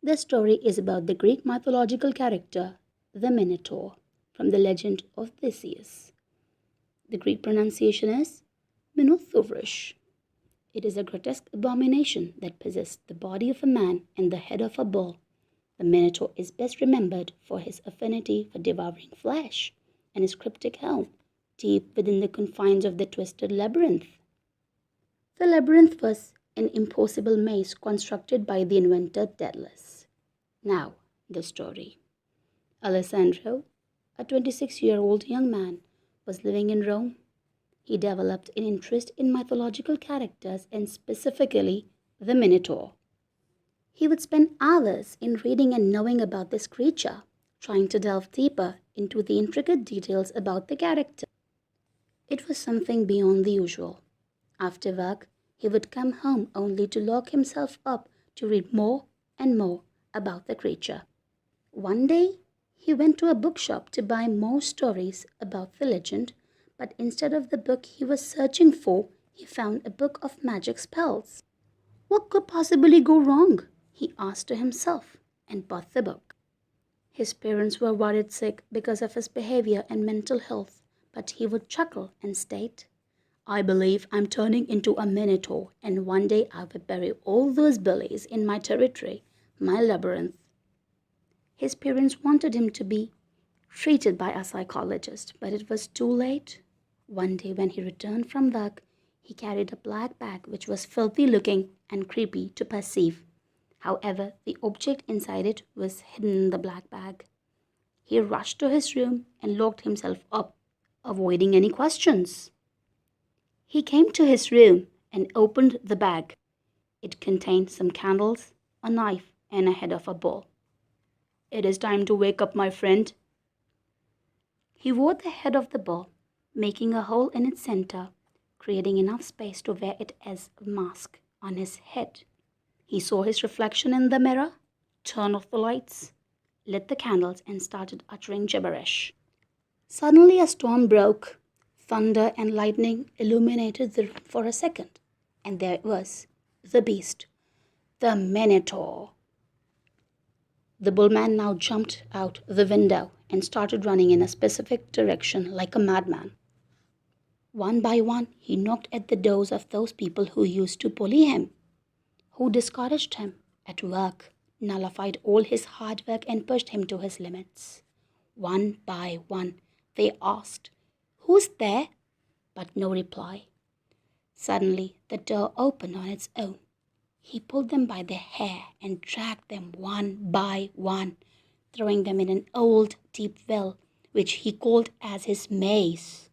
The story is about the Greek mythological character, the Minotaur, from the legend of Theseus. The Greek pronunciation is Minothauros. It is a grotesque abomination that possessed the body of a man and the head of a bull. The Minotaur is best remembered for his affinity for devouring flesh and his cryptic home, deep within the confines of the twisted labyrinth. The labyrinth was an impossible maze constructed by the inventor Daedalus. Now, the story. Alessandro, a 26-year-old young man, was living in Rome. He developed an interest in mythological characters and specifically the Minotaur. He would spend hours in reading and knowing about this creature, trying to delve deeper into the intricate details about the character. It was something beyond the usual. After work, he would come home only to lock himself up to read more and more about the creature. One day, he went to a bookshop to buy more stories about the legend, but instead of the book he was searching for, he found a book of magic spells. What could possibly go wrong? He asked to himself and bought the book. His parents were worried sick because of his behavior and mental health, but he would chuckle and state, I believe I'm turning into a minotaur, and one day I will bury all those bullies in my territory, my labyrinth. His parents wanted him to be treated by a psychologist, but it was too late. One day, when he returned from work, he carried a black bag which was filthy looking and creepy to perceive. However, the object inside it was hidden in the black bag. He rushed to his room and locked himself up, avoiding any questions. He came to his room and opened the bag. It contained some candles, a knife, and a head of a bull. It is time to wake up, my friend. He wore the head of the bull, making a hole in its center, creating enough space to wear it as a mask on his head. He saw his reflection in the mirror, turned off the lights, lit the candles, and started uttering gibberish. Suddenly, a storm broke. Thunder and lightning illuminated the room for a second, and there it was, the beast, the Minotaur. The bullman now jumped out the window and started running in a specific direction like a madman. One by one, he knocked at the doors of those people who used to bully him, who discouraged him at work, nullified all his hard work, and pushed him to his limits. One by one, they asked, Who's there? But no reply. Suddenly, the door opened on its own. He pulled them by the hair and dragged them one by one, throwing them in an old, deep well, which he called as his maze.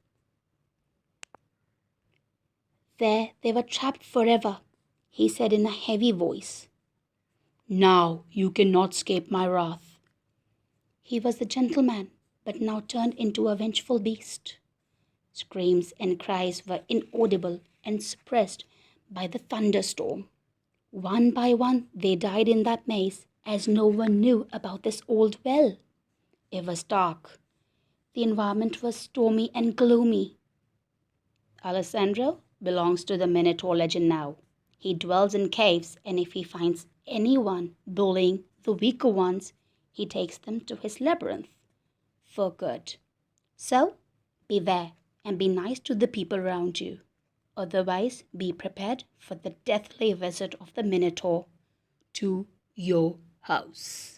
There they were trapped forever, he said in a heavy voice. Now you cannot escape my wrath. He was a gentleman, but now turned into a vengeful beast. Screams and cries were inaudible and suppressed by the thunderstorm. One by one, they died in that maze, as no one knew about this old well. It was dark. The environment was stormy and gloomy. Alessandro belongs to the Minotaur legend now. He dwells in caves, and if he finds anyone bullying the weaker ones, he takes them to his labyrinth for good. So, beware and be nice to the people around you. Otherwise, be prepared for the deathly visit of the Minotaur to your house.